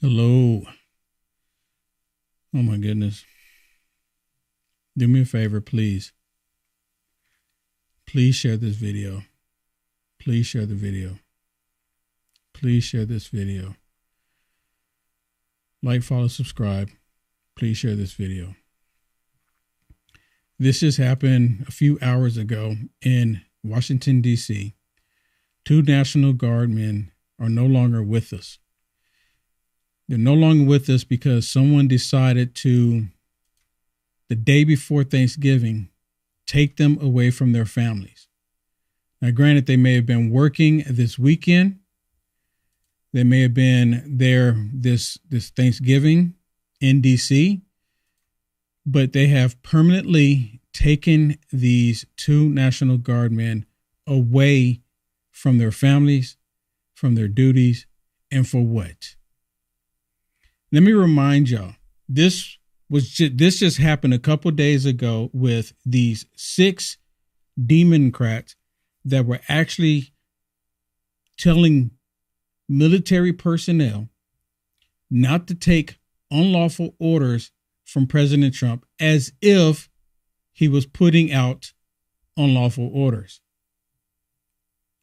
Hello. Oh my goodness. Do me a favor, please. Please share this video. Please share the video. Please share this video. Like, follow, subscribe. Please share this video. This just happened a few hours ago in Washington, D.C. 2 National Guardmen are no longer with us. They're no longer with us because someone decided to, the day before Thanksgiving, take them away from their families. Now, granted, they may have been working this weekend. They may have been there this Thanksgiving in D.C., but they have permanently taken these 2 National Guardmen away from their families, from their duties, and for what? Let me remind y'all, this just happened a couple days ago with these 6 Democrats that were actually telling military personnel not to take unlawful orders from President Trump as if he was putting out unlawful orders.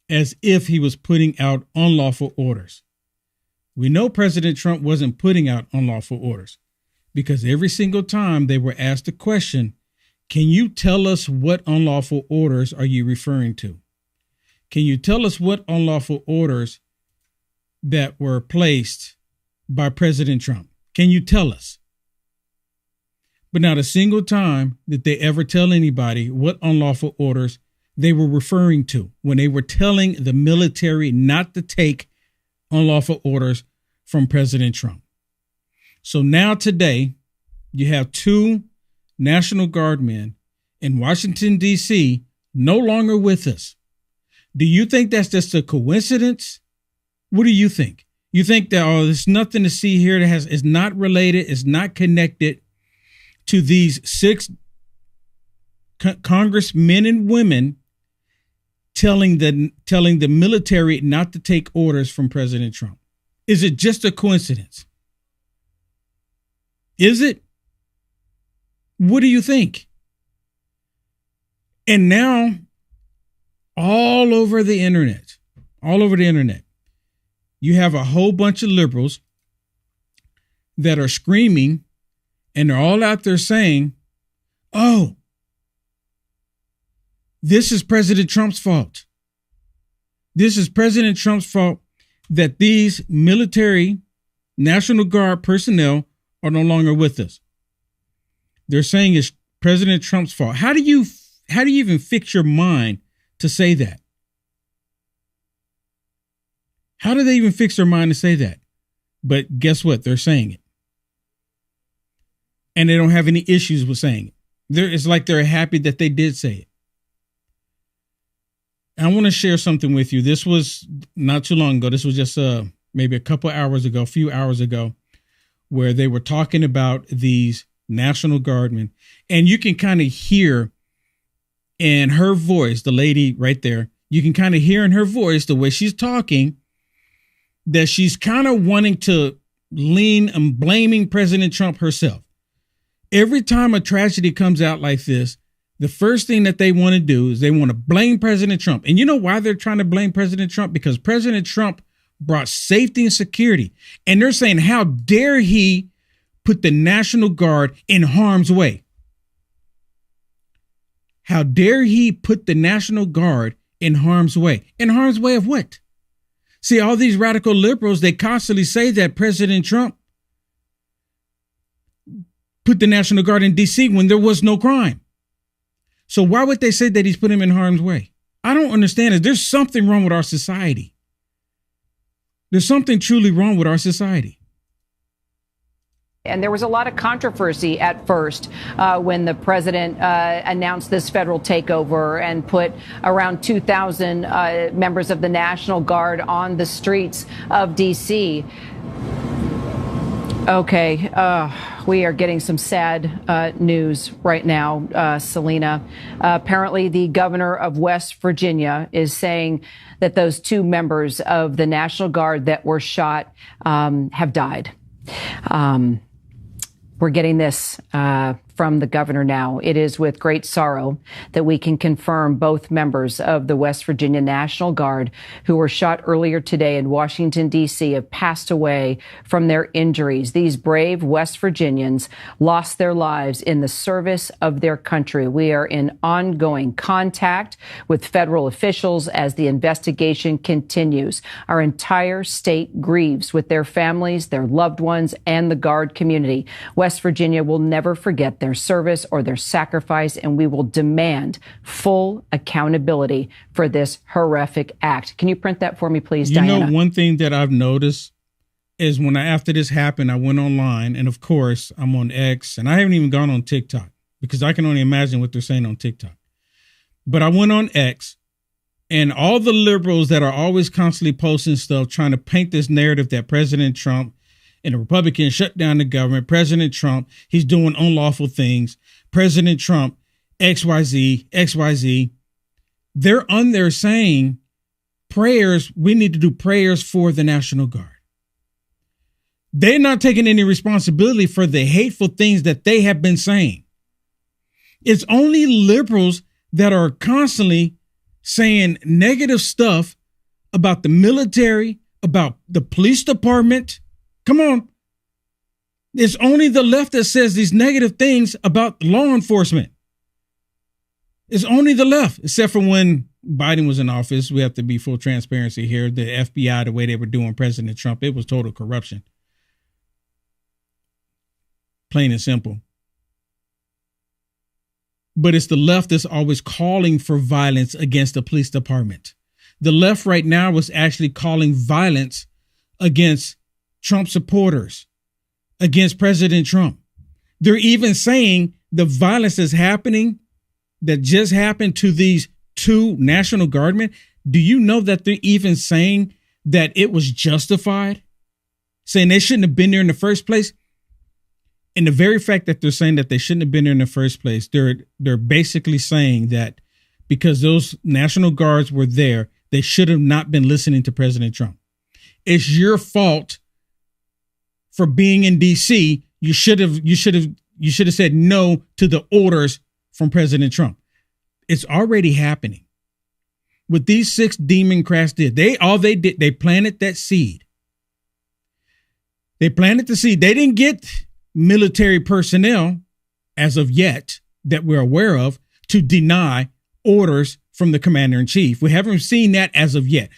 As if he was putting out unlawful orders. We know President Trump wasn't putting out unlawful orders because every single time they were asked the question, can you tell us what unlawful orders are you referring to? Can you tell us what unlawful orders that were placed by President Trump? Can you tell us? But not a single time did they ever tell anybody what unlawful orders they were referring to when they were telling the military not to take unlawful orders from President Trump. So now today, you have 2 National Guardmen in Washington, D.C. no longer with us. Do you think that's just a coincidence? What do you think? You think that, oh, there's nothing to see here that is not related, is not connected to these 6 congressmen and women telling the military not to take orders from President Trump? Is it just a coincidence? Is it? What do you think? And now, all over the internet, you have a whole bunch of liberals that are screaming, and they're all out there saying, oh, this is President Trump's fault. This is President Trump's fault that these military National Guard personnel are no longer with us. They're saying it's President Trump's fault. How do you even fix your mind to say that? How do they even fix their mind to say that? But guess what? They're saying it. And they don't have any issues with saying it. It's like they're happy that they did say it. I want to share something with you. This was not too long ago. This was just maybe a few hours ago, where they were talking about these National Guardmen. And you can kind of hear in her voice, the lady right there, you can kind of hear in her voice, the way she's talking, that she's kind of wanting to lean and blaming President Trump herself. Every time a tragedy comes out like this, the first thing that they want to do is they want to blame President Trump. And you know why they're trying to blame President Trump? Because President Trump brought safety and security. And they're saying, how dare he put the National Guard in harm's way? How dare he put the National Guard in harm's way? In harm's way of what? See, all these radical liberals, they constantly say that President Trump put the National Guard in D.C. when there was no crime. So why would they say that he's put him in harm's way? I don't understand it. There's something wrong with our society. There's something truly wrong with our society. And there was a lot of controversy at first when the president announced this federal takeover and put around 2,000 members of the National Guard on the streets of D.C. Okay, we are getting some sad news right now, Selena. Apparently, the governor of West Virginia is saying that those 2 members of the National Guard that were shot have died. We're getting this from the governor now. It is with great sorrow that we can confirm both members of the West Virginia National Guard who were shot earlier today in Washington, D.C. have passed away from their injuries. These brave West Virginians lost their lives in the service of their country. We are in ongoing contact with federal officials as the investigation continues. Our entire state grieves with their families, their loved ones, and the Guard community. West Virginia will never forget their service or their sacrifice, and we will demand full accountability for this horrific act. Can you print that for me, please, Diana? You know, one thing that I've noticed is after this happened, I went online, and of course, I'm on X, and I haven't even gone on TikTok because I can only imagine what they're saying on TikTok. But I went on X, and all the liberals that are always constantly posting stuff trying to paint this narrative that President Trump and the Republicans shut down the government. President Trump, he's doing unlawful things. President Trump, XYZ, XYZ. They're on there saying prayers. We need to do prayers for the National Guard. They're not taking any responsibility for the hateful things that they have been saying. It's only liberals that are constantly saying negative stuff about the military, about the police department. Come on. It's only the left that says these negative things about law enforcement. It's only the left, except for when Biden was in office. We have to be full transparency here. The FBI, the way they were doing President Trump, it was total corruption. Plain and simple. But it's the left that's always calling for violence against the police department. The left right now was actually calling violence against Trump supporters, against President Trump. They're even saying the violence that's happening, that just happened to these two National Guardmen. Do you know that they're even saying that it was justified? Saying they shouldn't have been there in the first place? And the very fact that they're saying that they shouldn't have been there in the first place, they're basically saying that because those National Guards were there, they should have not been listening to President Trump. It's your fault for being in DC. You should have said no to the orders from President Trump. It's already happening. What these 6 Democrats did, they planted that seed. They planted the seed. They didn't get military personnel as of yet that we're aware of to deny orders from the commander in chief. We haven't seen that as of yet.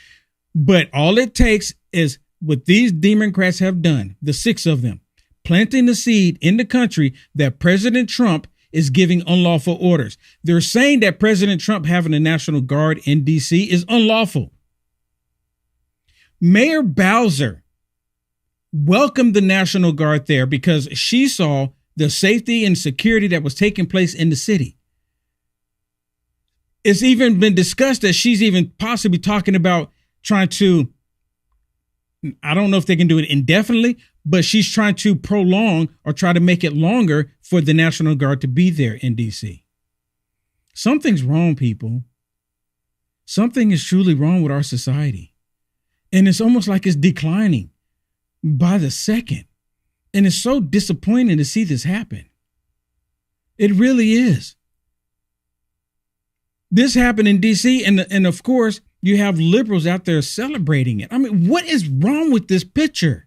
But all it takes is what these Democrats have done, the 6 of them, planting the seed in the country that President Trump is giving unlawful orders. They're saying that President Trump having a National Guard in D.C. is unlawful. Mayor Bowser welcomed the National Guard there because she saw the safety and security that was taking place in the city. It's even been discussed that she's even possibly talking about trying to, I don't know if they can do it indefinitely, but she's trying to prolong or try to make it longer for the National Guard to be there in D.C. Something's wrong, people. Something is truly wrong with our society. And it's almost like it's declining by the second. And it's so disappointing to see this happen. It really is. This happened in D.C. and of course, you have liberals out there celebrating it. I mean, what is wrong with this picture?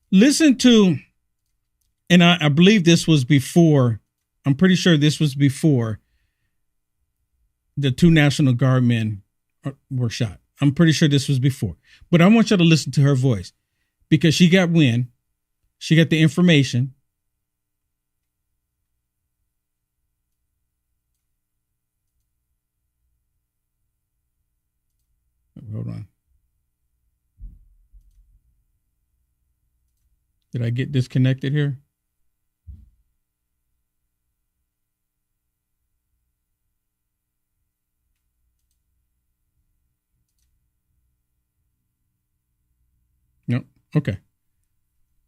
Listen to, and I believe this was before, I'm pretty sure this was before the 2 National Guardmen were shot. I'm pretty sure this was before. But I want you to listen to her voice because she got wind. She got the information. Hold on. Did I get disconnected here? Nope. Okay.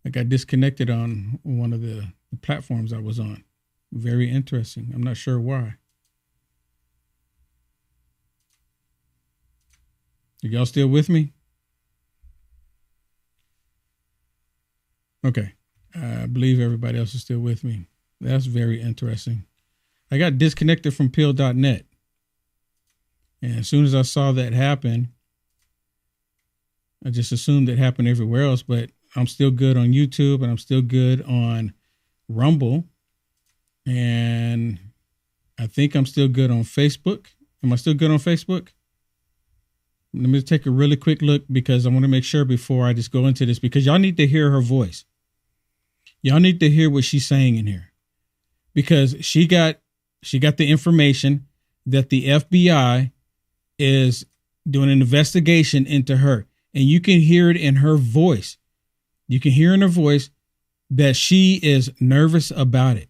I got disconnected on one of the platforms I was on. Very interesting. I'm not sure why. Are y'all still with me? Okay. I believe everybody else is still with me. That's very interesting. I got disconnected from pill.net. And as soon as I saw that happen, I just assumed it happened everywhere else, but I'm still good on YouTube and I'm still good on Rumble. And I think I'm still good on Facebook. Am I still good on Facebook? Let me take a really quick look because I want to make sure before I just go into this, because y'all need to hear her voice. Y'all need to hear what she's saying in here, because she got the information that the FBI is doing an investigation into her, and you can hear it in her voice. You can hear in her voice that she is nervous about it.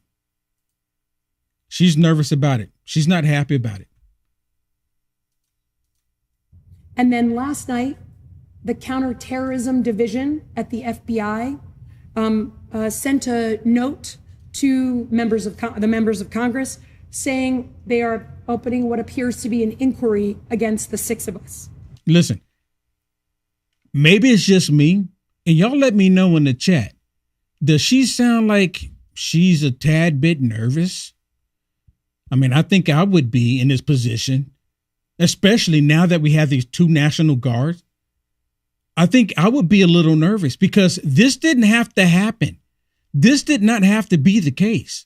She's nervous about it. She's not happy about it. And then last night, the counterterrorism division at the FBI sent a note to the members of Congress saying they are opening what appears to be an inquiry against the six of us. Listen, maybe it's just me, and y'all let me know in the chat. Does she sound like she's a tad bit nervous? I mean, I think I would be in this position, especially now that we have these two National Guards. I think I would be a little nervous because this didn't have to happen. This did not have to be the case.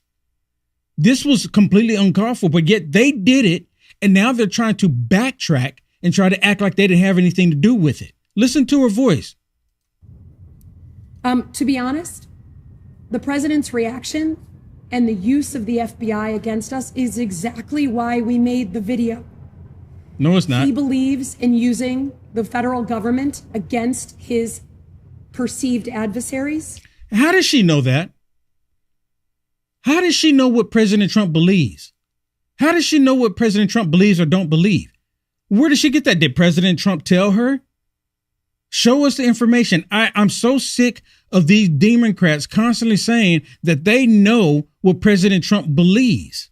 This was completely uncalled for, but yet they did it. And now they're trying to backtrack and try to act like they didn't have anything to do with it. Listen to her voice. To be honest, the president's reaction and the use of the FBI against us is exactly why we made the video. No, it's not. He believes in using the federal government against his perceived adversaries. How does she know that? How does she know what President Trump believes? How does she know what President Trump believes or don't believe? Where did she get that? Did President Trump tell her? Show us the information. I'm so sick of these Democrats constantly saying that they know what President Trump believes.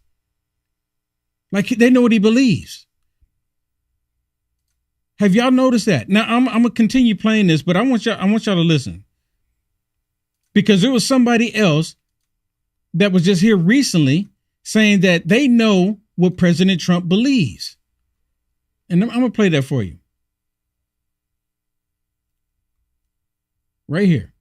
Like they know what he believes. Have y'all noticed that? Now I'm gonna continue playing this, but I want y'all to listen, because there was somebody else that was just here recently saying that they know what President Trump believes, and I'm gonna play that for you right here.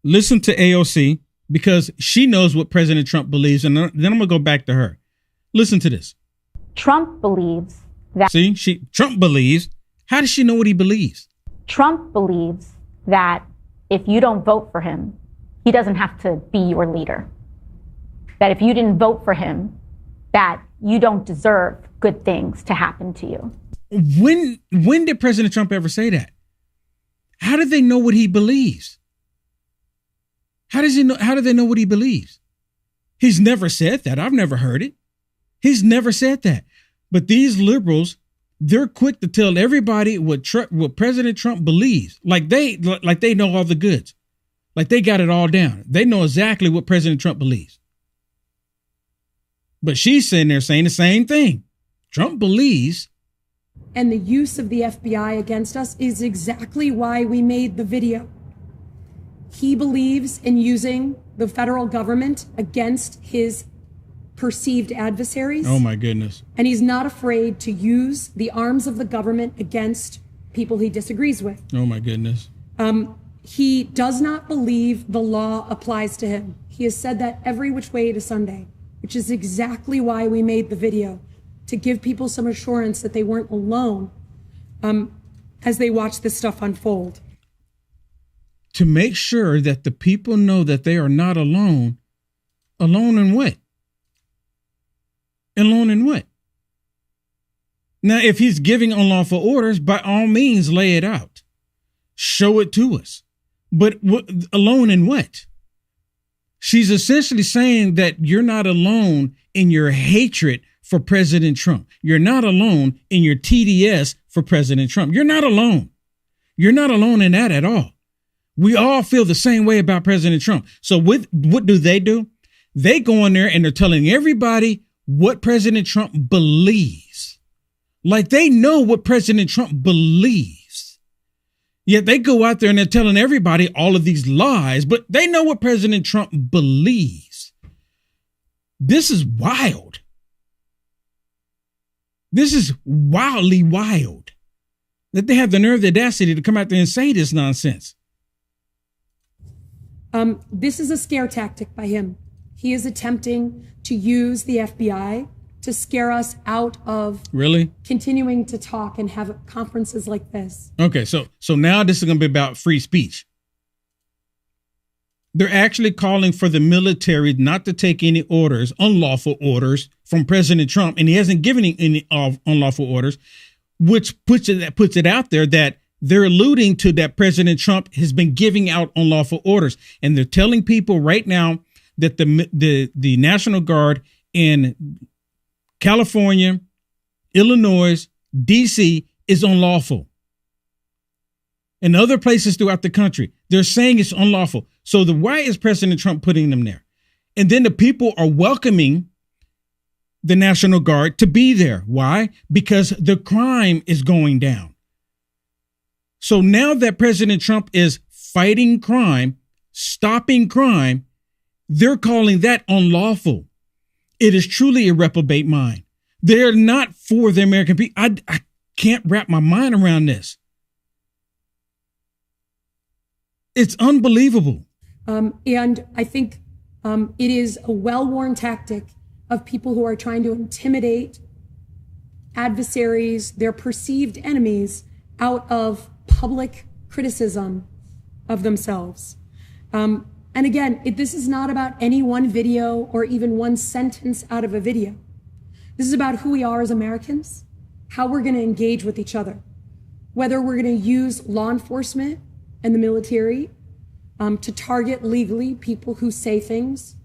Listen to AOC, because she knows what President Trump believes, and then I'm gonna go back to her. Listen to this. Trump believes that. See, Trump believes. How does she know what he believes? Trump believes that if you don't vote for him, he doesn't have to be your leader. That if you didn't vote for him, that you don't deserve good things to happen to you. When did President Trump ever say that? How did they know what he believes? How do they know what he believes? He's never said that. I've never heard it. He's never said that. But these liberals, they're quick to tell everybody what President Trump believes. Like they know all the goods. Like they got it all down. They know exactly what President Trump believes. But she's sitting there saying the same thing. Trump believes. And the use of the FBI against us is exactly why we made the video. He believes in using the federal government against his perceived adversaries. Oh, my goodness. And he's not afraid to use the arms of the government against people he disagrees with. Oh, my goodness. He does not believe the law applies to him. He has said that every which way to Sunday, which is exactly why we made the video, to give people some assurance that they weren't alone as they watch this stuff unfold. To make sure that the people know that they are not alone. Alone in what? Alone in what? Now, if he's giving unlawful orders, by all means, lay it out. Show it to us. But alone in what? She's essentially saying that you're not alone in your hatred for President Trump. You're not alone in your TDS for President Trump. You're not alone. You're not alone in that at all. We all feel the same way about President Trump. So what do? They go in there and they're telling everybody what President Trump believes. Like they know what President Trump believes. Yet they go out there and they're telling everybody all of these lies, but they know what President Trump believes. This is wild. This is wildly wild that they have the nerve, the audacity to come out there and say this nonsense. This is a scare tactic by him. He is attempting to use the FBI to scare us out of continuing to talk and have conferences like this. Okay, so now this is going to be about free speech. They're actually calling for the military not to take any orders, unlawful orders from President Trump, and he hasn't given any unlawful orders, which puts it out there that they're alluding to that President Trump has been giving out unlawful orders, and they're telling people right now that the National Guard in California, Illinois, DC is unlawful. And other places throughout the country, they're saying it's unlawful. So why is President Trump putting them there? And then the people are welcoming the National Guard to be there. Why? Because the crime is going down. So now that President Trump is fighting crime, stopping crime, they're calling that unlawful. It is truly a reprobate mind. They're not for the American people. I can't wrap my mind around this. It's unbelievable. And I think it is a well-worn tactic of people who are trying to intimidate adversaries, their perceived enemies, out of public criticism of themselves. And again, this is not about any one video or even one sentence out of a video. This is about who we are as Americans, how we're going to engage with each other, whether we're going to use law enforcement and the military to target legally people who say things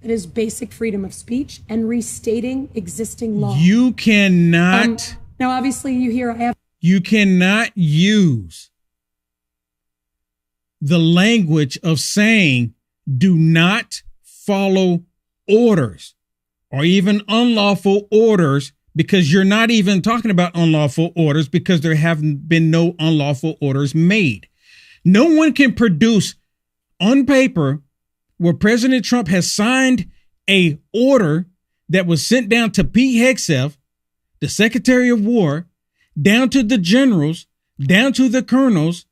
that is basic freedom of speech and restating existing law. You cannot. Now, obviously, you cannot use the language of saying do not follow orders or even unlawful orders, because you're not even talking about unlawful orders because there haven't been no unlawful orders made. No one can produce on paper where President Trump has signed a order that was sent down to Pete Hegseth, the Secretary of War, down to the generals, down to the colonels,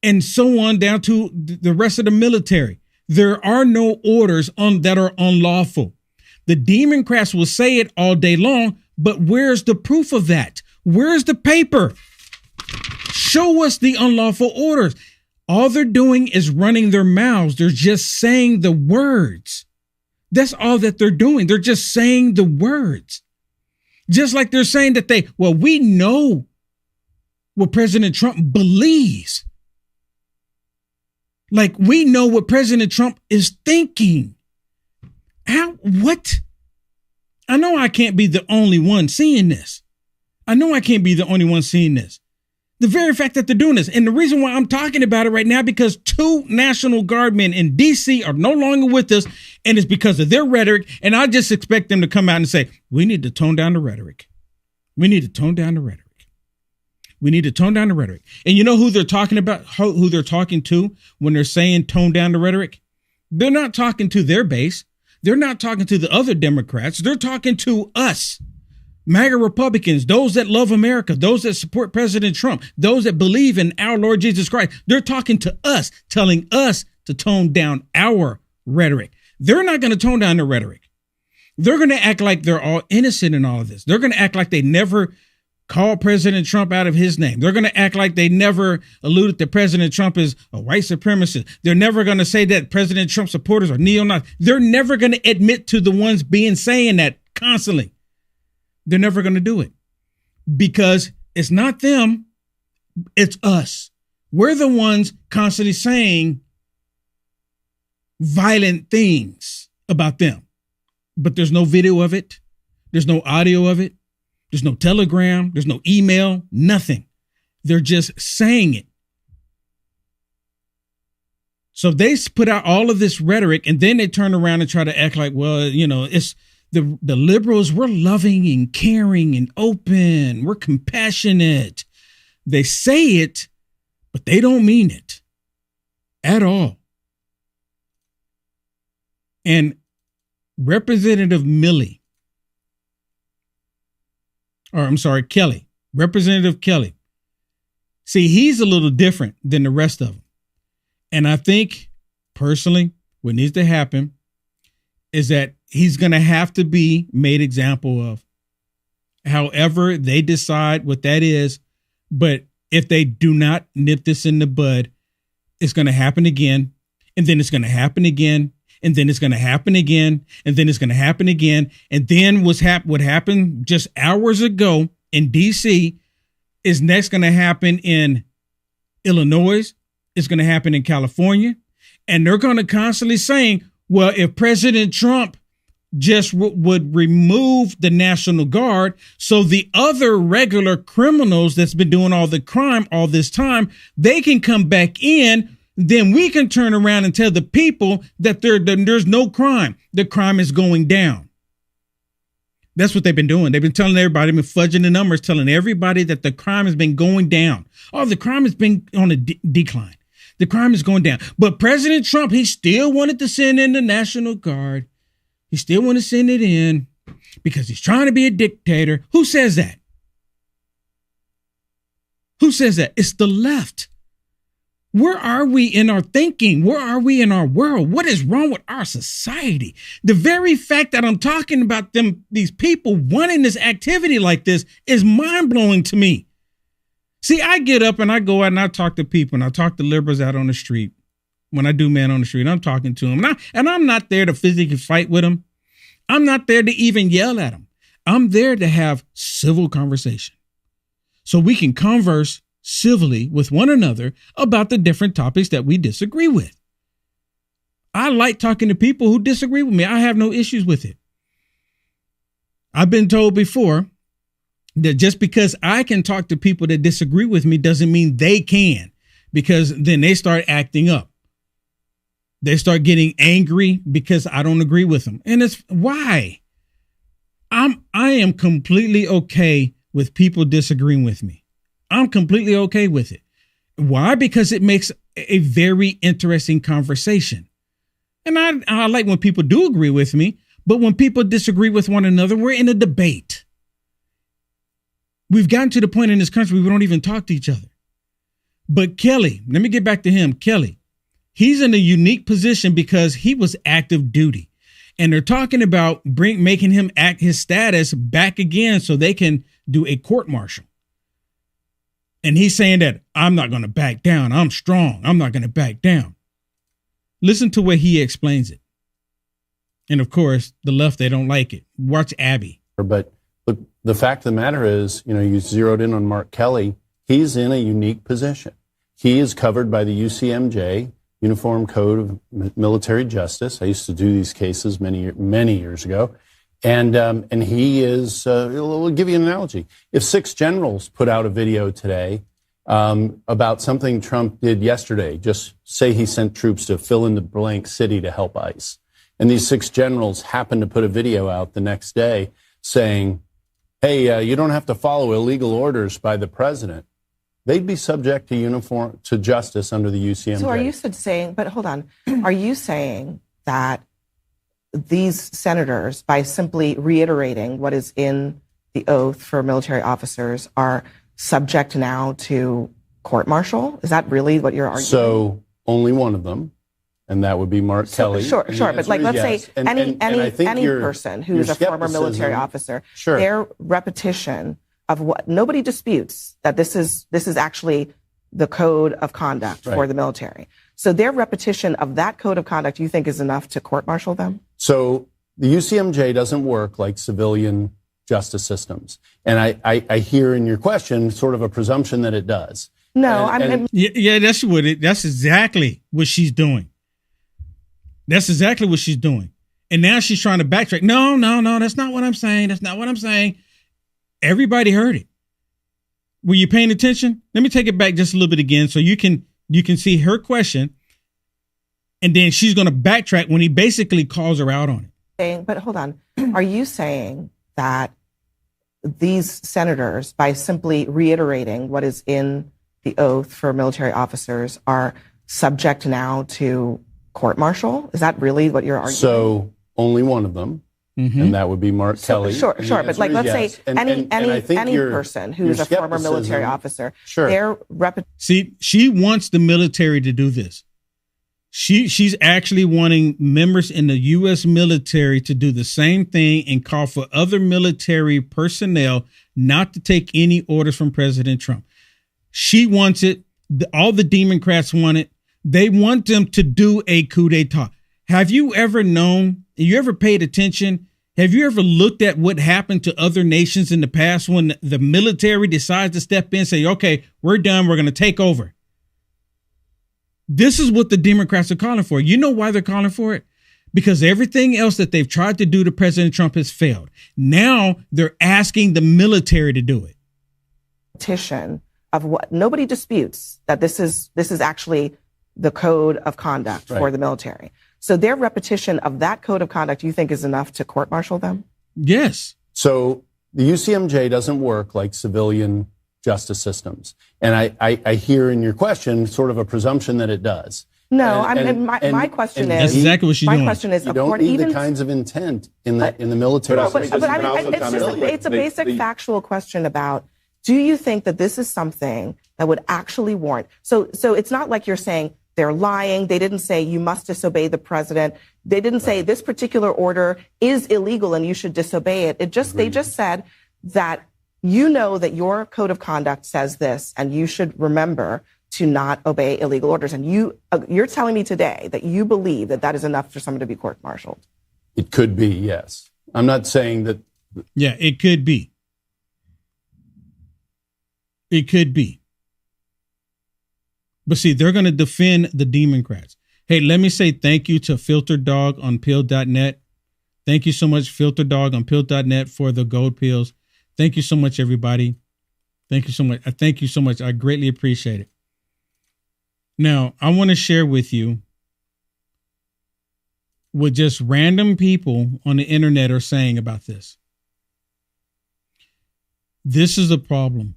and so on down to the rest of the military. There are no orders that are unlawful. The Democrats will say it all day long, but where's the proof of that? Where's the paper? Show us the unlawful orders. All they're doing is running their mouths. They're just saying the words. That's all that they're doing. They're just saying the words. Just like they're saying that we know what President Trump believes. Like we know what President Trump is thinking. What? I know I can't be the only one seeing this. The very fact that they're doing this. And the reason why I'm talking about it right now, because 2 National Guardmen in DC are no longer with us, and it's because of their rhetoric. And I just expect them to come out and say, we need to tone down the rhetoric. And you know who they're talking about, who they're talking to when they're saying tone down the rhetoric? They're not talking to their base. They're not talking to the other Democrats. They're talking to us. MAGA Republicans, those that love America, those that support President Trump, those that believe in our Lord Jesus Christ. They're talking to us, telling us to tone down our rhetoric. They're not going to tone down the rhetoric. They're going to act like they're all innocent in all of this. They're going to act like they never called President Trump out of his name. They're going to act like they never alluded that President Trump is a white supremacist. They're never going to say that President Trump supporters are neo-Nazis. They're never going to admit to the ones saying that constantly. They're never going to do it because it's not them. It's us. We're the ones constantly saying violent things about them, but there's no video of it. There's no audio of it. There's no telegram. There's no email, nothing. They're just saying it. So they put out all of this rhetoric and then they turn around and try to act like, well, the liberals, we're loving and caring and open. We're compassionate. They say it, but they don't mean it at all. And Representative Kelly, Representative Kelly. See, he's a little different than the rest of them. And I think personally, what needs to happen is that he's going to have to be made example of. However, they decide what that is. But if they do not nip this in the bud, it's going to happen again. And then it's going to happen again. And then it's going to happen again. And then it's going to happen again. And then what happened just hours ago in DC is next going to happen in Illinois. It's going to happen in California. And they're going to constantly saying, well, if President Trump just would remove the National Guard, so the other regular criminals that's been doing all the crime all this time, they can come back in. Then we can turn around and tell the people that there's no crime. The crime is going down. That's what they've been doing. They've been telling everybody, they've been fudging the numbers, telling everybody that the crime has been going down. Oh, the crime has been on a decline. The crime is going down. But President Trump, he still wanted to send in the National Guard. He still wanted to send it in because he's trying to be a dictator. Who says that? Who says that? It's the left. Where are we in our thinking? Where are we in our world? What is wrong with our society? The very fact that I'm talking about these people wanting this activity like this is mind-blowing to me. See, I get up and I go out and I talk to people, and I talk to liberals out on the street. When I do Man on the Street, I'm talking to them. And I'm not there to physically fight with them. I'm not there to even yell at them. I'm there to have civil conversation so we can converse civilly with one another about the different topics that we disagree with. I like talking to people who disagree with me. I have no issues with it. I've been told before that just because I can talk to people that disagree with me doesn't mean they can, because then they start acting up. They start getting angry because I don't agree with them. And it's why I am completely okay with people disagreeing with me. I'm completely okay with it. Why? Because it makes a very interesting conversation. And I like when people do agree with me, but when people disagree with one another, we're in a debate. We've gotten to the point in this country we don't even talk to each other. But Kelly, let me get back to him. Kelly, he's in a unique position because he was active duty. And they're talking about making him act his status back again so they can do a court martial. And he's saying that I'm not going to back down. I'm strong. I'm not going to back down. Listen to where he explains it. And of course, the left, they don't like it. Watch Abby. But look, the fact of the matter is, you zeroed in on Mark Kelly. He's in a unique position. He is covered by the UCMJ, Uniform Code of Military Justice. I used to do these cases many years ago. And he is, we'll give you an analogy. If 6 generals put out a video today about something Trump did yesterday, just say he sent troops to fill in the blank city to help ICE, and these 6 generals happen to put a video out the next day saying, hey, you don't have to follow illegal orders by the president, they'd be subject to justice under the UCMJ. So are you saying, but hold on, are you saying that these senators, by simply reiterating what is in the oath for military officers, are subject now to court-martial? Is that really what you're arguing? So only one of them, and that would be Mark Kelly. Sure. But let's say any person who's a former military officer, their repetition of what nobody disputes that this is actually the code of conduct for the military. So their repetition of that code of conduct, you think, is enough to court-martial them? So the UCMJ doesn't work like civilian justice systems. And I hear in your question sort of a presumption that it does. No, that's exactly what she's doing. That's exactly what she's doing. And now she's trying to backtrack. No, that's not what I'm saying. That's not what I'm saying. Everybody heard it. Were you paying attention? Let me take it back just a little bit again so you can see her question. And then she's going to backtrack when he basically calls her out on it. But hold on. Are you saying that these senators, by simply reiterating what is in the oath for military officers, are subject now to court-martial? Is that really what you're arguing? So only one of them, and that would be Mark Kelly. Sure. But like, let's say any person who's a former military officer, their See, she wants the military to do this. She's actually wanting members in the U.S. military to do the same thing and call for other military personnel not to take any orders from President Trump. She wants it. All the Democrats want it. They want them to do a coup d'etat. Have you ever known, you ever paid attention? Have you ever looked at what happened to other nations in the past when the military decides to step in and say, okay, we're done. We're going to take over. This is what the Democrats are calling for. You know why they're calling for it? Because everything else that they've tried to do to President Trump has failed. Now they're asking the military to do it. Petition of what nobody disputes that this is actually the code of conduct for the military. So their repetition of that code of conduct, you think, is enough to court-martial them? Yes. So the UCMJ doesn't work like civilian justice systems. And I hear in your question sort of a presumption that it does. No, my question is, that's exactly what she's doing. My question is, you don't need the kinds of intent in the military. It's a basic factual question about, do you think that this is something that would actually warrant? So it's not like you're saying they're lying. They didn't say you must disobey the president. They didn't say this particular order is illegal and you should disobey it. They just said that you know that your code of conduct says this, and you should remember to not obey illegal orders. And you're telling me today that you believe that that is enough for someone to be court-martialed. It could be, yes. I'm not saying that. Yeah, it could be. It could be. But see, they're going to defend the Democrats. Hey, let me say thank you to Filter Dog on Pill.net. Thank you so much, Filter Dog on Pill.net, for the gold pills. Thank you so much, everybody. Thank you so much. Thank you so much. I greatly appreciate it. Now, I want to share with you what just random people on the internet are saying about this. This is a problem.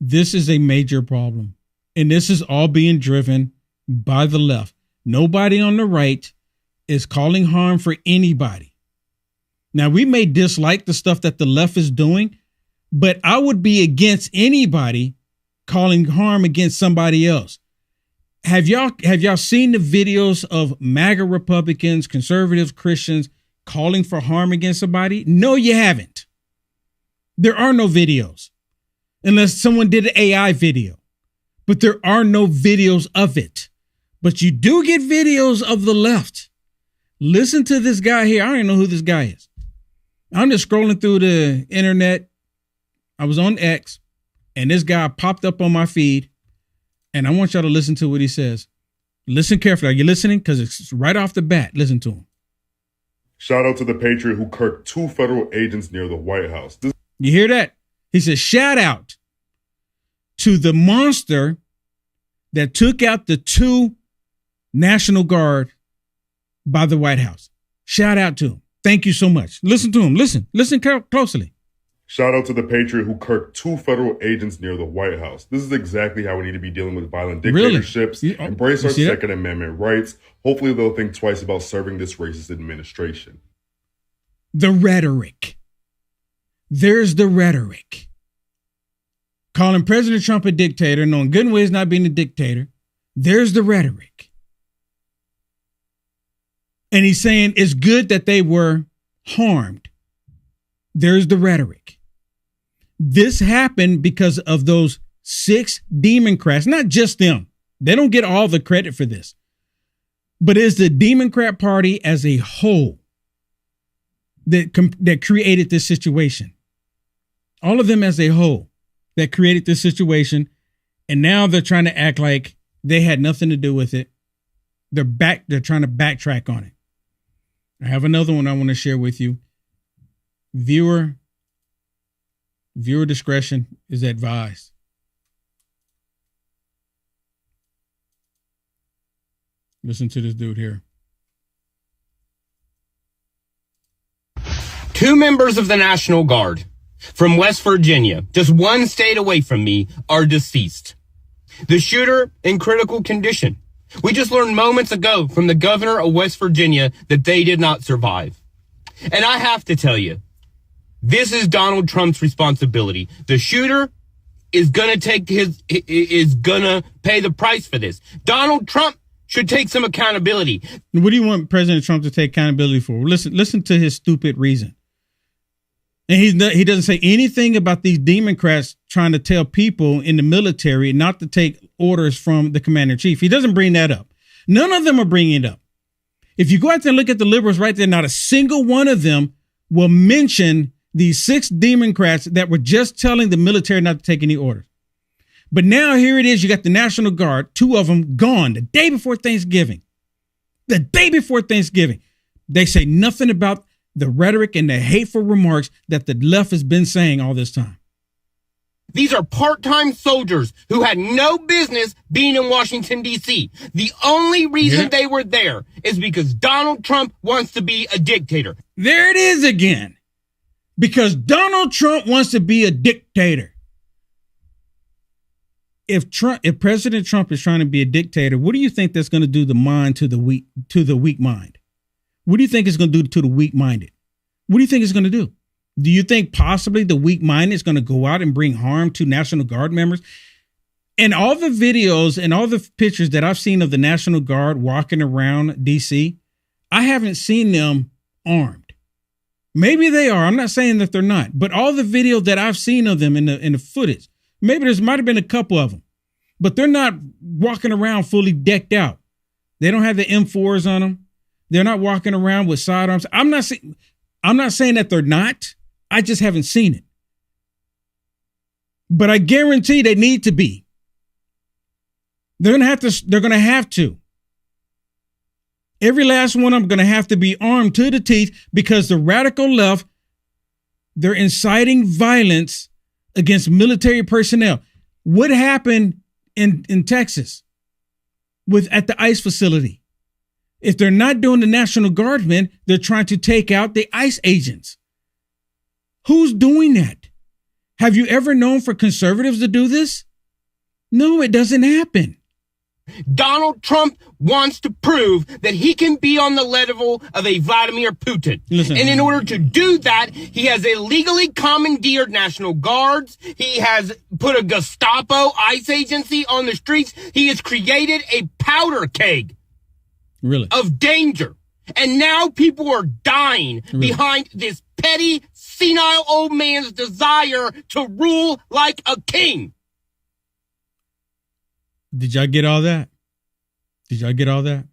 This is a major problem. And this is all being driven by the left. Nobody on the right is calling harm for anybody. Now, we may dislike the stuff that the left is doing, but I would be against anybody calling harm against somebody else. Have y'all seen the videos of MAGA Republicans, conservatives, Christians calling for harm against somebody? No, you haven't. There are no videos unless someone did an AI video, but there are no videos of it. But you do get videos of the left. Listen to this guy here. I don't even know who this guy is. I'm just scrolling through the internet. I was on X and this guy popped up on my feed, and I want y'all to listen to what he says. Listen carefully. Are you listening? Because it's right off the bat. Listen to him. Shout out to the patriot who kirked 2 federal agents near the White House. You hear that? He says, shout out to the monster that took out the 2 National Guard by the White House. Shout out to him. Thank you so much. Listen to him. Listen closely. Shout out to the patriot who kirked 2 federal agents near the White House. This is exactly how we need to be dealing with violent dictatorships. Really? Embrace our Second Amendment rights. Hopefully they'll think twice about serving this racist administration. The rhetoric. There's the rhetoric. Calling President Trump a dictator, knowing good and ways not being a dictator. There's the rhetoric. And he's saying it's good that they were harmed. There's the rhetoric. This happened because of those 6 Democrats, not just them. They don't get all the credit for this, but it's the Democrat Party as a whole that created this situation. All of them as a whole that created this situation. And now they're trying to act like they had nothing to do with it. They're trying to backtrack on it. I have another one I want to share with you. Viewer discretion is advised. Listen to this dude here. 2 members of the National Guard from West Virginia, just 1 state away from me, are deceased. The shooter in critical condition. We just learned moments ago from the governor of West Virginia that they did not survive. And I have to tell you, this is Donald Trump's responsibility. The shooter is going to pay the price for this. Donald Trump should take some accountability. What do you want President Trump to take accountability for? Listen to his stupid reason. And he doesn't say anything about these Democrats trying to tell people in the military not to take orders from the commander in chief. He doesn't bring that up. None of them are bringing it up. If you go out there and look at the liberals right there, not a single one of them will mention these 6 Democrats that were just telling the military not to take any orders. But now here it is. You got the National Guard, 2 of them gone the day before Thanksgiving. The day before Thanksgiving. They say nothing about the rhetoric and the hateful remarks that the left has been saying all this time. These are part-time soldiers who had no business being in Washington, D.C. The only reason they were there is because Donald Trump wants to be a dictator. There it is again. Because Donald Trump wants to be a dictator. If President Trump is trying to be a dictator, what do you think that's going to do the mind to the weak mind? What do you think it's going to do to the weak-minded? What do you think it's going to do? Do you think possibly the weak-minded is going to go out and bring harm to National Guard members? And all the videos and all the pictures that I've seen of the National Guard walking around D.C., I haven't seen them armed. Maybe they are. I'm not saying that they're not. But all the video that I've seen of them in the footage, maybe might have been a couple of them. But they're not walking around fully decked out. They don't have the M4s on them. They're not walking around with sidearms. I'm not saying that they're not. I just haven't seen it. But I guarantee they need to be. They're going to have to. Every last one of them going to have to be armed to the teeth because the radical left, they're inciting violence against military personnel. What happened in Texas at the ICE facility? If they're not doing the National Guardsmen, they're trying to take out the ICE agents. Who's doing that? Have you ever known for conservatives to do this? No, it doesn't happen. Donald Trump wants to prove that he can be on the level of a Vladimir Putin. Listen, and in order to do that, he has illegally commandeered National Guards. He has put a Gestapo ICE agency on the streets. He has created a powder keg of danger. And now people are dying behind this petty, senile old man's desire to rule like a king. Did y'all get all that? Did y'all get all that?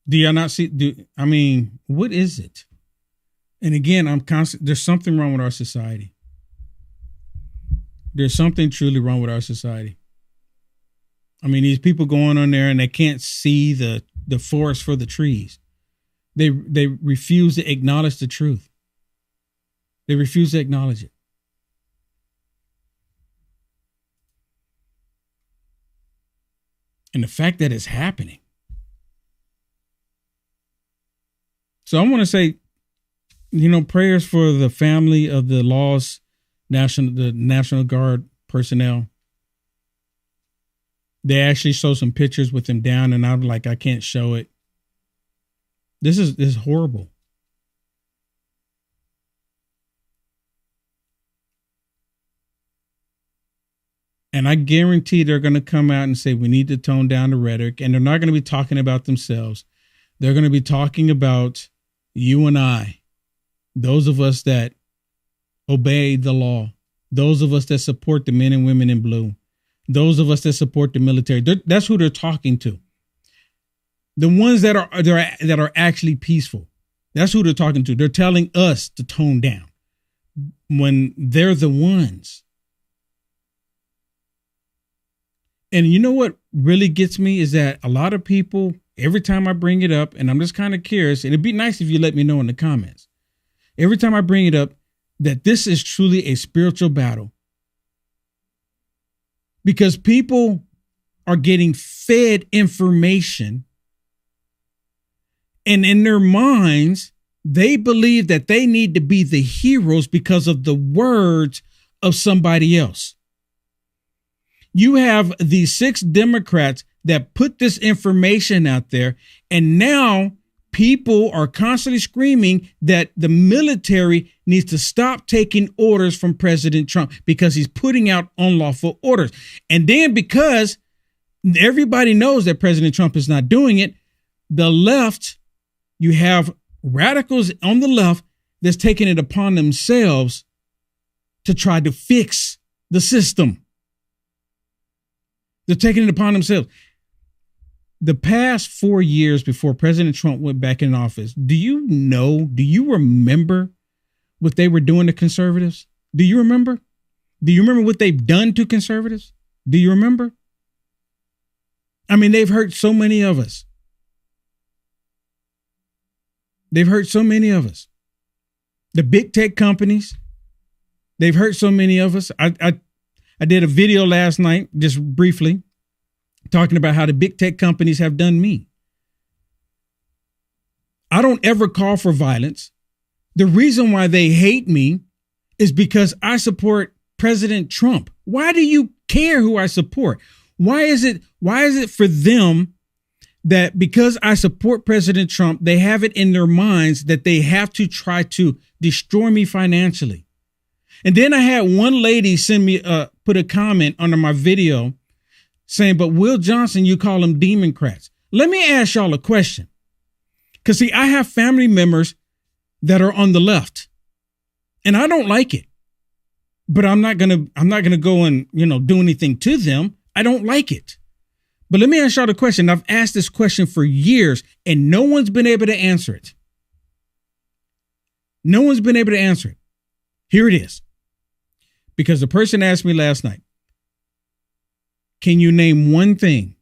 Do y'all not see? What is it? And again, there's something wrong with our society. There's something truly wrong with our society. These people going on there and they can't see the forest for the trees. They refuse to acknowledge the truth. They refuse to acknowledge it. And the fact that it's happening. So I want to say, prayers for the family of the lost National Guard personnel. They actually show some pictures with them down, and I'm like, I can't show it. This is horrible. And I guarantee they're going to come out and say, we need to tone down the rhetoric. And they're not going to be talking about themselves. They're going to be talking about you and I, those of us that obey the law, those of us that support the men and women in blue, those of us that support the military. That's who they're talking to. The ones that are actually peaceful. That's who they're talking to. They're telling us to tone down when they're the ones. And you know what really gets me is that a lot of people, every time I bring it up, and I'm just kind of curious, and it'd be nice if you let me know in the comments, every time I bring it up, that this is truly a spiritual battle. Because people are getting fed information, and in their minds, They believe that they need to be the heroes because of the words of somebody else. You have these 6 Democrats that put this information out there, and now people are constantly screaming that the military needs to stop taking orders from President Trump because he's putting out unlawful orders. And then because everybody knows that President Trump is not doing it, the left, you have radicals on the left that's taking it upon themselves to try to fix the system. They're taking it upon themselves. The past 4 years before President Trump went back in office, do you remember what they were doing to conservatives? Do you remember? Do you remember what they've done to conservatives? Do you remember? I mean, they've hurt so many of us. They've hurt so many of us. The big tech companies, they've hurt so many of us. I did a video last night, just briefly, talking about how the big tech companies have done me. I don't ever call for violence. The reason why they hate me is because I support President Trump. Why do you care who I support? Why is it for them that because I support President Trump, they have it in their minds that they have to try to destroy me financially? And then I had one lady send me, put a comment under my video saying, but Will Johnson, you call them Democrats. Let me ask y'all a question. Because see, I have family members that are on the left and I don't like it, but I'm not going to go and, do anything to them. I don't like it. But let me ask y'all the question. I've asked this question for years and no one's been able to answer it. No one's been able to answer it. Here it is. Because the person asked me last night, can you name one thing?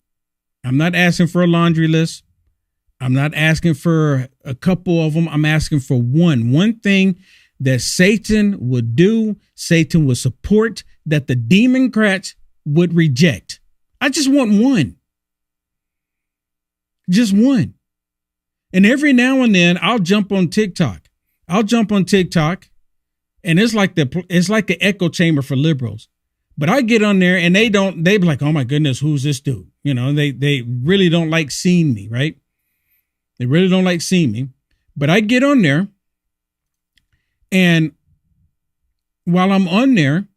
I'm not asking for a laundry list. I'm not asking for a couple of them. I'm asking for one thing that Satan would do, Satan would support, that the Democrats would reject. I just want one. Just one. And every now and then I'll jump on TikTok. And it's like the echo chamber for liberals. But I get on there and they be like, oh my goodness, who's this dude? They really don't like seeing me, right? They really don't like seeing me. But I get on there and while I'm on there,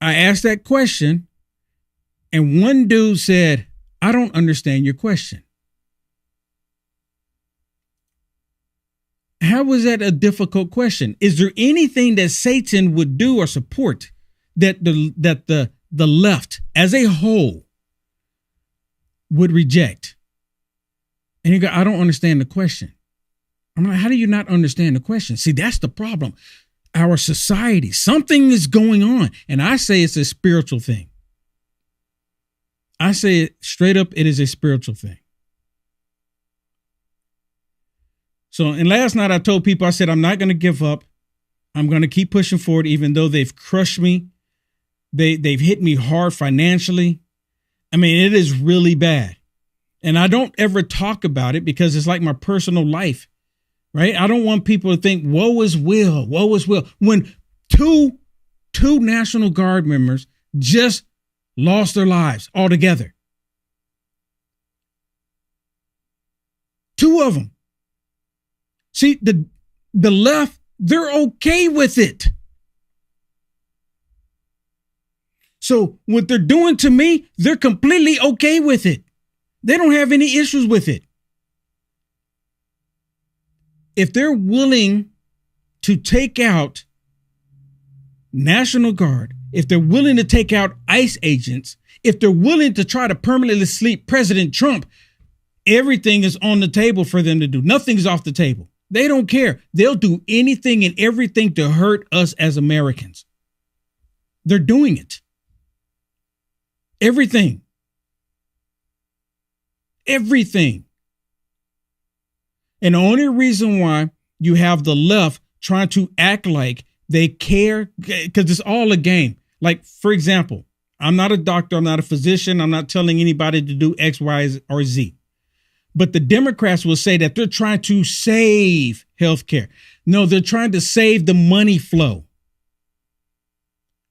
I asked that question and one dude said, I don't understand your question. How was that a difficult question? Is there anything that Satan would do or support that the left as a whole would reject? And you go, I don't understand the question. I'm like, how do you not understand the question? See, that's the problem. Our society, something is going on. And I say it's a spiritual thing. I say it straight up, it is a spiritual thing. So, and last night I told people, I said, I'm not going to give up. I'm going to keep pushing forward, even though they've crushed me. They've hit me hard financially. I mean, it is really bad. And I don't ever talk about it because it's like my personal life, right? I don't want people to think, woe is Will. When two National Guard members just lost their lives altogether. 2 of them. See, the left, they're okay with it. So what they're doing to me, they're completely okay with it. They don't have any issues with it. If they're willing to take out National Guard, if they're willing to take out ICE agents, if they're willing to try to permanently sleep President Trump, everything is on the table for them to do. Nothing's off the table. They don't care. They'll do anything and everything to hurt us as Americans. They're doing it. Everything. Everything. And the only reason why you have the left trying to act like they care, because it's all a game. Like, for example, I'm not a doctor. I'm not a physician. I'm not telling anybody to do X, Y, or Z. But the Democrats will say that they're trying to save healthcare. No, they're trying to save the money flow.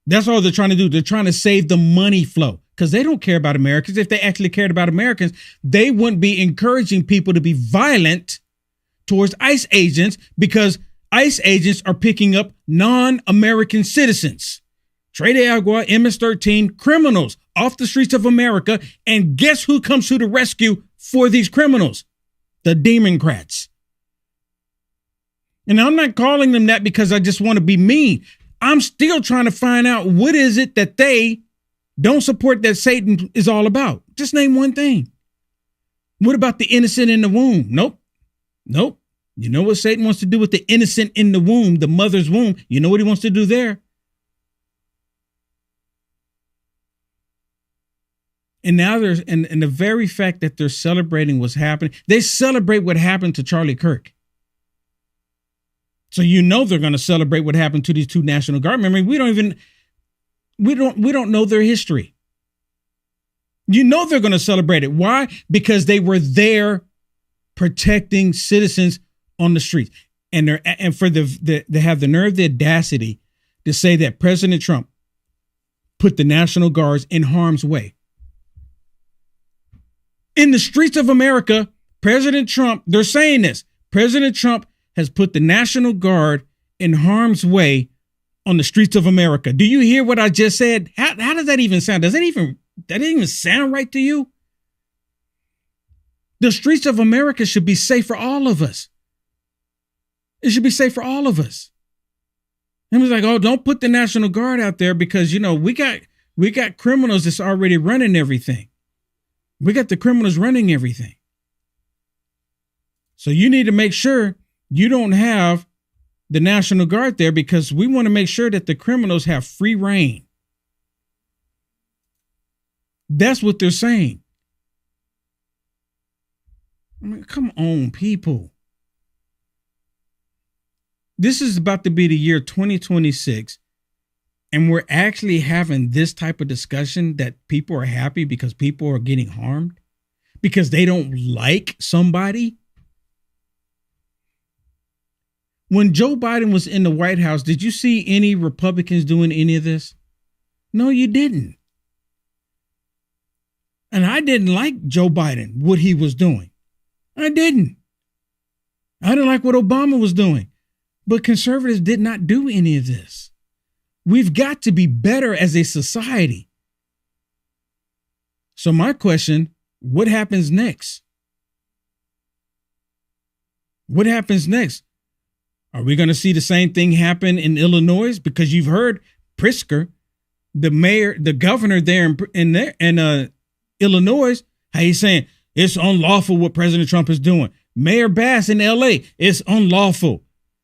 That's all they're trying to do. They're trying to save the money flow because they don't care about Americans. If they actually cared about Americans, they wouldn't be encouraging people to be violent towards ICE agents because ICE agents are picking up non-American citizens. Trey de Agua, MS-13, criminals off the streets of America. And guess who comes to the rescue for these criminals? The Democrats. And I'm not calling them that because I just want to be mean. I'm still trying to find out what is it that they don't support that Satan is all about. Just name one thing. What about the innocent in the womb? Nope. You know what Satan wants to do with the innocent in the womb, the mother's womb? You know what he wants to do there? And now and the very fact that they're celebrating what's happening, they celebrate what happened to Charlie Kirk. So you know they're going to celebrate what happened to these two National Guardsmen. I mean, we don't know their history. You know they're going to celebrate it. Why? Because they were there protecting citizens on the streets. And they have the nerve, the audacity to say that President Trump put the National Guards in harm's way. In the streets of America, President Trump, they're saying this. President Trump has put the National Guard in harm's way on the streets of America. Do you hear what I just said? How does that even sound? That didn't even sound right to you? The streets of America should be safe for all of us. It should be safe for all of us. And it was like, oh, don't put the National Guard out there because, you know, we got criminals that's already running everything. We got the criminals running everything. So you need to make sure you don't have the National Guard there because we want to make sure that the criminals have free reign. That's what they're saying. I mean, come on, people. This is about to be the year 2026. And we're actually having this type of discussion that people are happy because people are getting harmed because they don't like somebody. When Joe Biden was in the White House, did you see any Republicans doing any of this? No, you didn't. And I didn't like Joe Biden, what he was doing. I didn't. I didn't like what Obama was doing. But conservatives did not do any of this. We've got to be better as a society. So my question, what happens next? What happens next? Are we going to see the same thing happen in Illinois? Because you've heard Pritzker, the governor there in Illinois, how he's saying it's unlawful what President Trump is doing. Mayor Bass in LA, it's unlawful.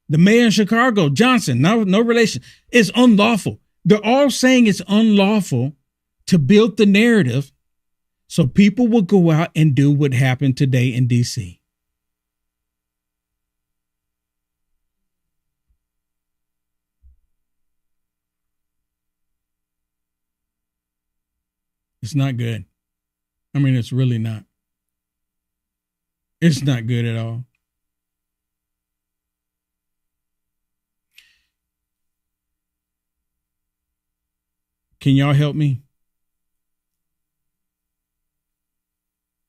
The mayor in Chicago, Johnson, no relation. It's unlawful. They're all saying it's unlawful to build the narrative so people will go out and do what happened today in DC. It's not good. I mean, it's really not. It's not good at all. Can y'all help me?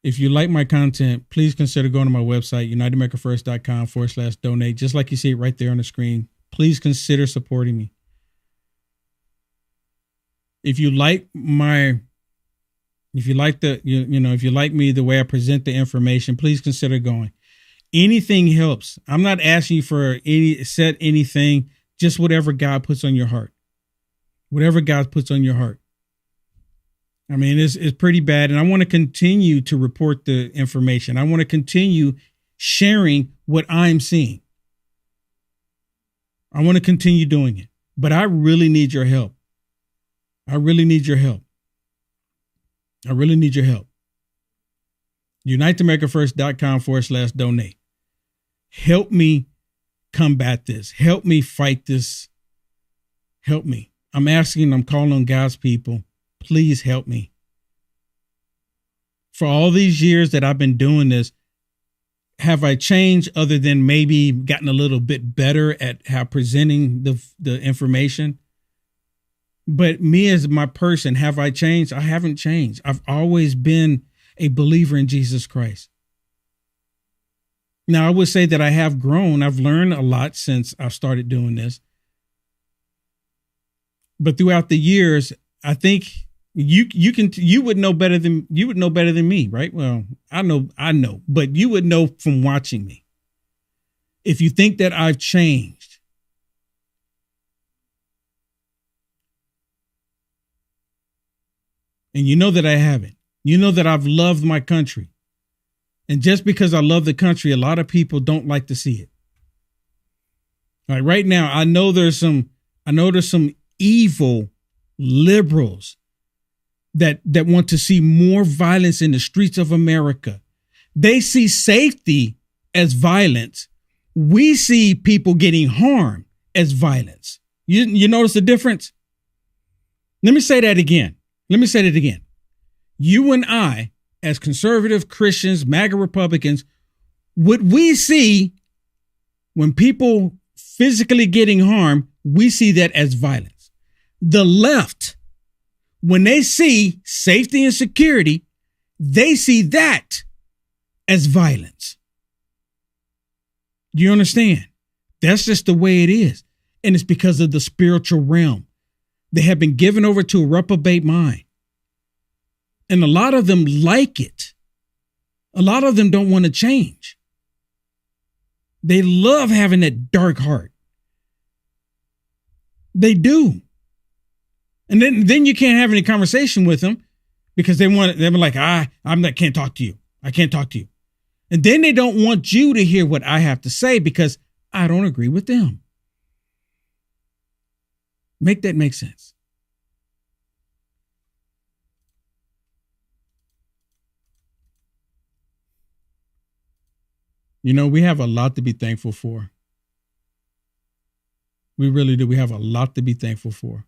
If you like my content, please consider going to my website, unitedamerica1st.com/donate. Just like you see it right there on the screen. Please consider supporting me. If you like me the way I present the information, please consider going. Anything helps. I'm not asking you for anything, just whatever God puts on your heart. Whatever God puts on your heart. I mean, it's pretty bad. And I want to continue to report the information. I want to continue sharing what I'm seeing. I want to continue doing it. But I really need your help. I really need your help. I really need your help. UniteAmericaFirst.com/donate. Help me combat this. Help me fight this. Help me. I'm calling on God's people. Please help me. For all these years that I've been doing this, have I changed other than maybe gotten a little bit better at how presenting the information? But me as my person, have I changed? I haven't changed. I've always been a believer in Jesus Christ. Now, I would say that I have grown. I've learned a lot since I've started doing this. But throughout the years, I think you would know better than me, right? Well, I know, but you would know from watching me. If you think that I've changed, and you know that I haven't, you know that I've loved my country. And just because I love the country, a lot of people don't like to see it. All right, right now, I know there's some evil liberals that want to see more violence in the streets of America. They see safety as violence. We see people getting harmed as violence. You notice the difference? Let me say that again. You and I, as conservative Christians, MAGA Republicans, what we see when people physically getting harmed, we see that as violence. The left, when they see safety and security, they see that as violence. Do you understand? That's just the way it is. And it's because of the spiritual realm. They have been given over to a reprobate mind. And a lot of them like it. A lot of them don't want to change. They love having that dark heart. They do. And then you can't have any conversation with them because they're like, can't talk to you. I can't talk to you. And then they don't want you to hear what I have to say because I don't agree with them. Make that make sense. You know, we have a lot to be thankful for. We really do. We have a lot to be thankful for.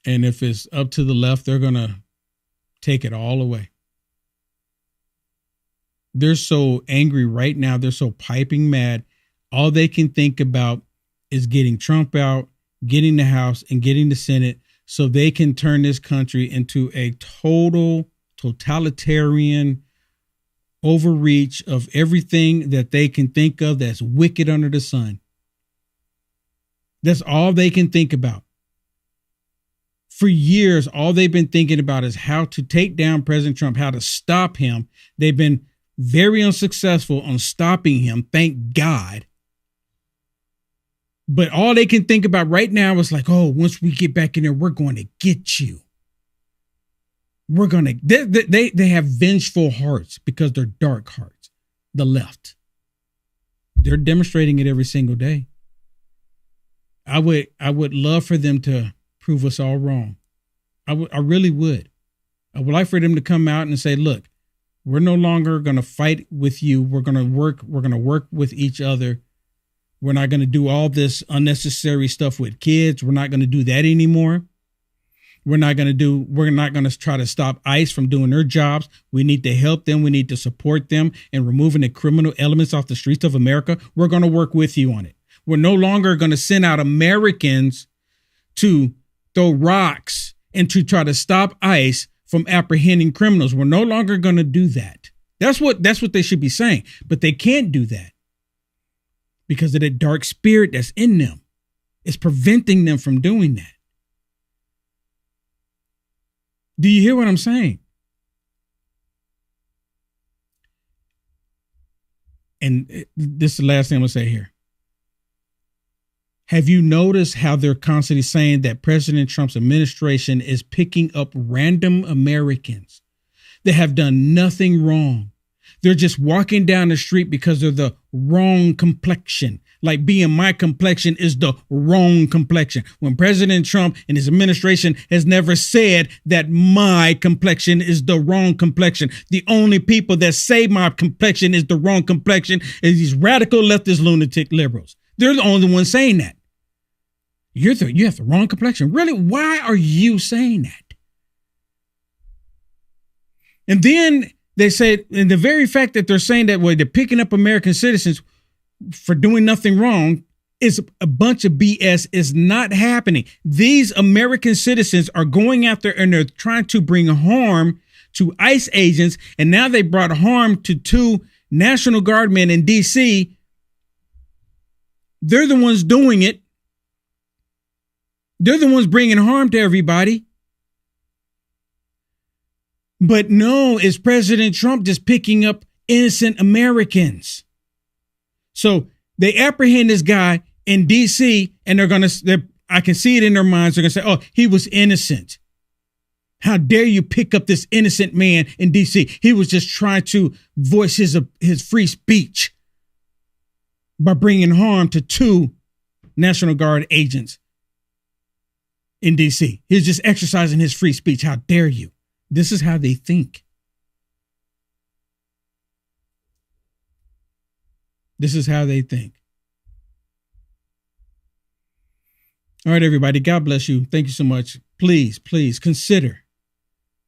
And if it's up to the left, they're going to take it all away. They're so angry right now. They're so piping mad. All they can think about is getting Trump out, getting the House, and getting the Senate so they can turn this country into a totalitarian overreach of everything that they can think of that's wicked under the sun. That's all they can think about. For years, all they've been thinking about is how to take down President Trump, how to stop him. They've been very unsuccessful on stopping him, thank God. But all they can think about right now is like, oh, once we get back in there, we're going to get you. We're going to, they have vengeful hearts because they're dark hearts. The left. They're demonstrating it every single day. I would love for them to prove us all wrong. I really would. I would like for them to come out and say, look, we're no longer going to fight with you. We're going to work with each other. We're not going to do all this unnecessary stuff with kids. We're not going to do that anymore. We're not going to try to stop ICE from doing their jobs. We need to help them. We need to support them in removing the criminal elements off the streets of America. We're going to work with you on it. We're no longer going to send out Americans to throw rocks and to try to stop ICE from apprehending criminals. We're no longer going to do that. That's what they should be saying, but they can't do that because of the dark spirit that's in them. It's preventing them from doing that. Do you hear what I'm saying? And this is the last thing I'm going to say here. Have you noticed how they're constantly saying that President Trump's administration is picking up random Americans that have done nothing wrong? They're just walking down the street because they're the wrong complexion. Like being my complexion is the wrong complexion. When President Trump and his administration has never said that my complexion is the wrong complexion. The only people that say my complexion is the wrong complexion is these radical leftist lunatic liberals. They're the only ones saying that. You have the wrong complexion. Really? Why are you saying that? And then they said, and the very fact that they're saying that way, they're picking up American citizens for doing nothing wrong is a bunch of BS. Is not happening. These American citizens are going out there and they're trying to bring harm to ICE agents. And now they brought harm to 2 National Guardmen in DC. They're the ones doing it. They're the ones bringing harm to everybody. But no, it's President Trump just picking up innocent Americans. So they apprehend this guy in DC and I can see it in their minds. They're going to say, oh, he was innocent. How dare you pick up this innocent man in DC? He was just trying to voice his free speech by bringing harm to 2 National Guard agents in DC. He's just exercising his free speech. How dare you? This is how they think. This is how they think. All right, everybody. God bless you. Thank you so much. Please consider.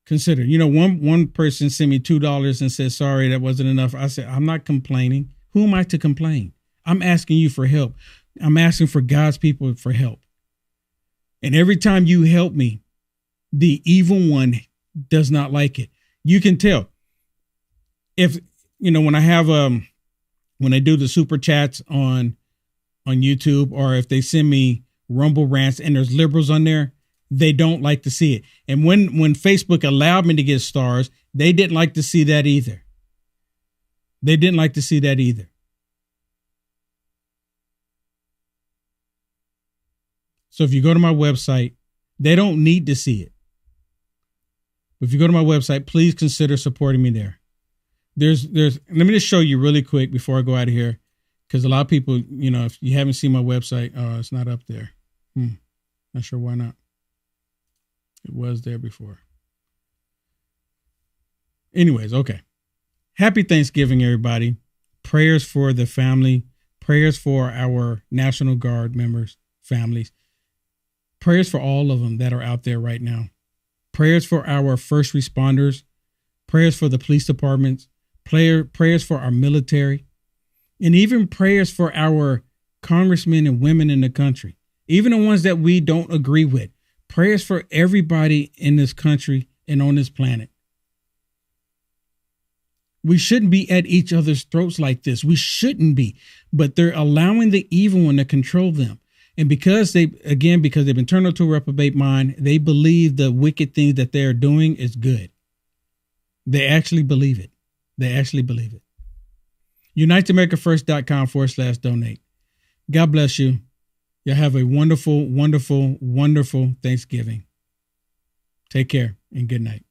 You know, one person sent me $2 and said, sorry, that wasn't enough. I said, I'm not complaining. Who am I to complain? I'm asking you for help. I'm asking for God's people for help. And every time you help me, the evil one does not like it. You can tell. If, you know, when I do the super chats on YouTube, or if they send me Rumble rants and there's liberals on there, they don't like to see it. And when Facebook allowed me to get stars, they didn't like to see that either. So if you go to my website, they don't need to see it. If you go to my website, please consider supporting me there. Let me just show you really quick before I go out of here, because a lot of people, you know, if you haven't seen my website, it's not up there. Not sure why not. It was there before. Anyways, okay. Happy Thanksgiving, everybody. Prayers for the family. Prayers for our National Guard members, families. Prayers for all of them that are out there right now. Prayers for our first responders. Prayers for the police departments. Prayers for our military. And even prayers for our congressmen and women in the country. Even the ones that we don't agree with. Prayers for everybody in this country and on this planet. We shouldn't be at each other's throats like this. We shouldn't be. But they're allowing the evil one to control them. And because they've been turned into a reprobate mind, they believe the wicked things that they're doing is good. They actually believe it. UniteAmericaFirst.com/donate. God bless you. Y'all have a wonderful, wonderful, wonderful Thanksgiving. Take care and good night.